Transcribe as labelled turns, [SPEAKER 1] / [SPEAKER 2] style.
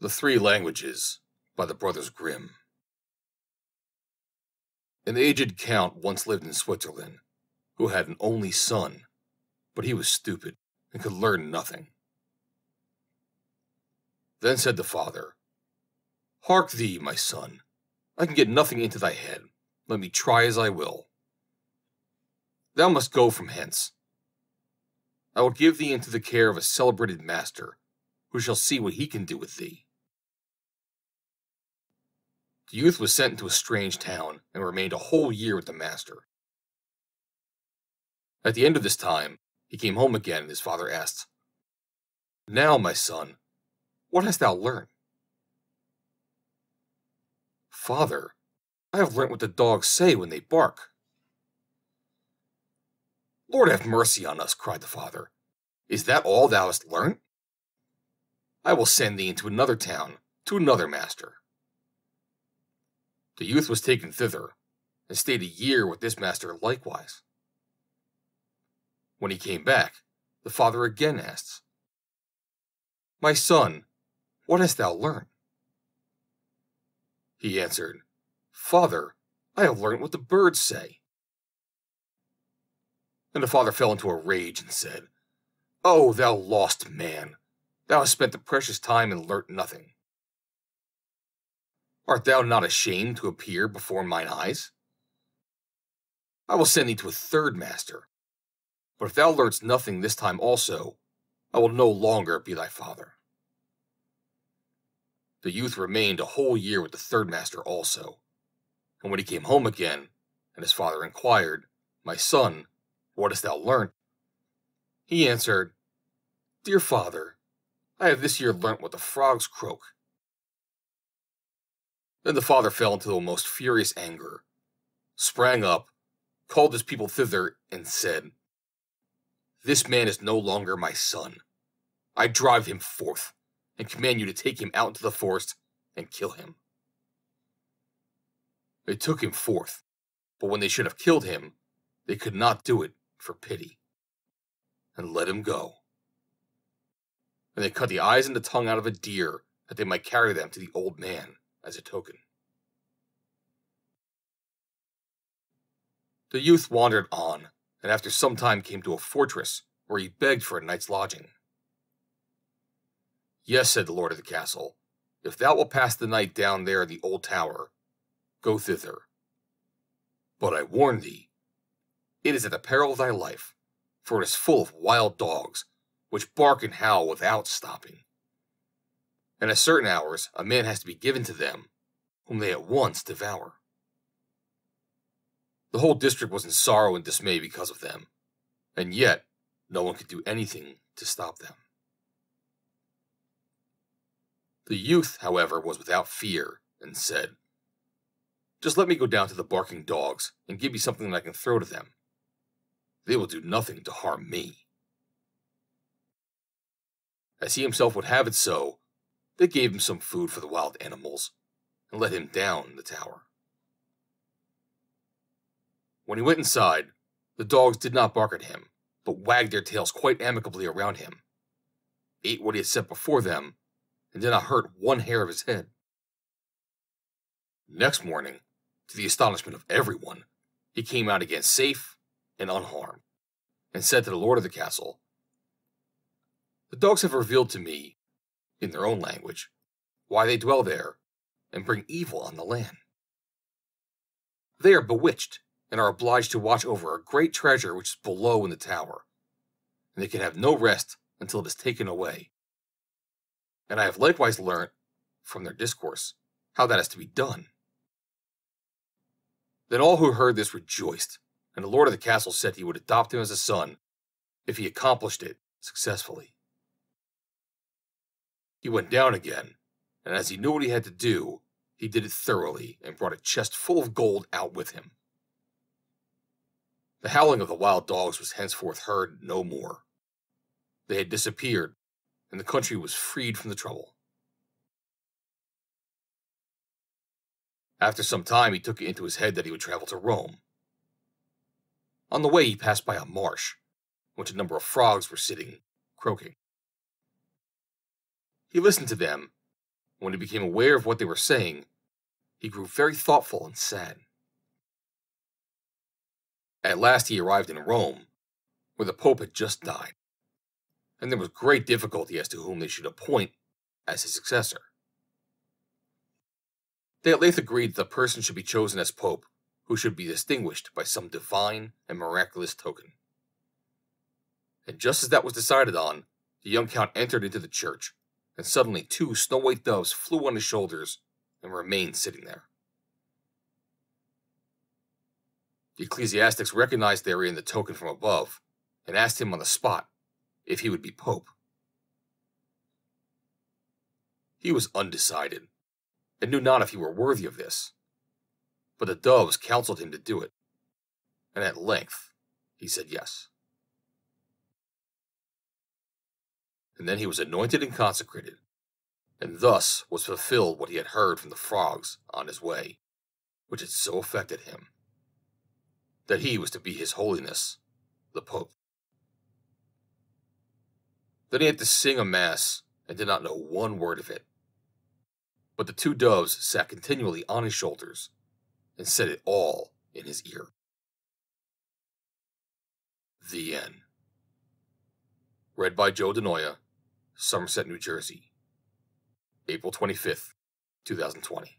[SPEAKER 1] The Three Languages by the Brothers Grimm. An aged count once lived in Switzerland, who had an only son, but he was stupid and could learn nothing. Then said the father, "Hark thee, my son, I can get nothing into thy head, let me try as I will. Thou must go from hence. I will give thee into the care of a celebrated master, who shall see what he can do with thee." The youth was sent into a strange town and remained a whole year with the master. At the end of this time, he came home again, and his father asked, "Now, my son, what hast thou learned?" "Father, I have learnt what the dogs say when they bark." "Lord have mercy on us," cried the father. "Is that all thou hast learnt? I will send thee into another town, to another master." The youth was taken thither, and stayed a year with this master likewise. When he came back, the father again asked, "My son, what hast thou learned?" He answered, "Father, I have learnt what the birds say." And the father fell into a rage and said, "Oh, thou lost man! Thou hast spent the precious time and learnt nothing. Art thou not ashamed to appear before mine eyes? I will send thee to a third master, but if thou learnest nothing this time also, I will no longer be thy father." The youth remained a whole year with the third master also, and when he came home again, and his father inquired, "My son, what hast thou learnt?" he answered, "Dear father, I have this year learnt what the frogs croak." Then the father fell into a most furious anger, sprang up, called his people thither, and said, "This man is no longer my son. I drive him forth, and command you to take him out into the forest and kill him." They took him forth, but when they should have killed him, they could not do it for pity, and let him go. And they cut the eyes and the tongue out of a deer, that they might carry them to the old man as a token. The youth wandered on, and after some time came to a fortress, where he begged for a night's lodging. "Yes," said the lord of the castle, "if thou wilt pass the night down there in the old tower, go thither. But I warn thee, it is at the peril of thy life, for it is full of wild dogs, which bark and howl without stopping. And at certain hours a man has to be given to them, whom they at once devour." The whole district was in sorrow and dismay because of them, and yet no one could do anything to stop them. The youth, however, was without fear, and said, "Just let me go down to the barking dogs, and give me something that I can throw to them. They will do nothing to harm me." As he himself would have it so, they gave him some food for the wild animals, and let him down the tower. When he went inside, the dogs did not bark at him, but wagged their tails quite amicably around him, ate what he had set before them, and did not hurt one hair of his head. Next morning, to the astonishment of everyone, he came out again safe and unharmed, and said to the lord of the castle, "The dogs have revealed to me, in their own language, why they dwell there, and bring evil on the land. They are bewitched, and are obliged to watch over a great treasure which is below in the tower, and they can have no rest until it is taken away. And I have likewise learnt, from their discourse, how that is to be done." Then all who heard this rejoiced, and the lord of the castle said he would adopt him as a son, if he accomplished it successfully. He went down again, and as he knew what he had to do, he did it thoroughly, and brought a chest full of gold out with him. The howling of the wild dogs was henceforth heard no more. They had disappeared, and the country was freed from the trouble. After some time he took it into his head that he would travel to Rome. On the way he passed by a marsh, in which a number of frogs were sitting, croaking. He listened to them, When he became aware of what they were saying, he grew very thoughtful and sad. At last he arrived in Rome, where the Pope had just died, and there was great difficulty as to whom they should appoint as his successor. They at length agreed that the person should be chosen as Pope who should be distinguished by some divine and miraculous token. And just as that was decided on, the young count entered into the church, and suddenly 2 snow-white doves flew on his shoulders and remained sitting there. The ecclesiastics recognized therein the token from above, and asked him on the spot if he would be Pope. He was undecided, and knew not if he were worthy of this, but the doves counseled him to do it, and at length he said yes. And then he was anointed and consecrated, and thus was fulfilled what he had heard from the frogs on his way, which had so affected him, that he was to be His Holiness, the Pope. Then he had to sing a mass, and did not know one word of it. But the 2 doves sat continually on his shoulders, and said it all in his ear. The end. Read by Joe DeNoia, Somerset, New Jersey, April 25th, 2020.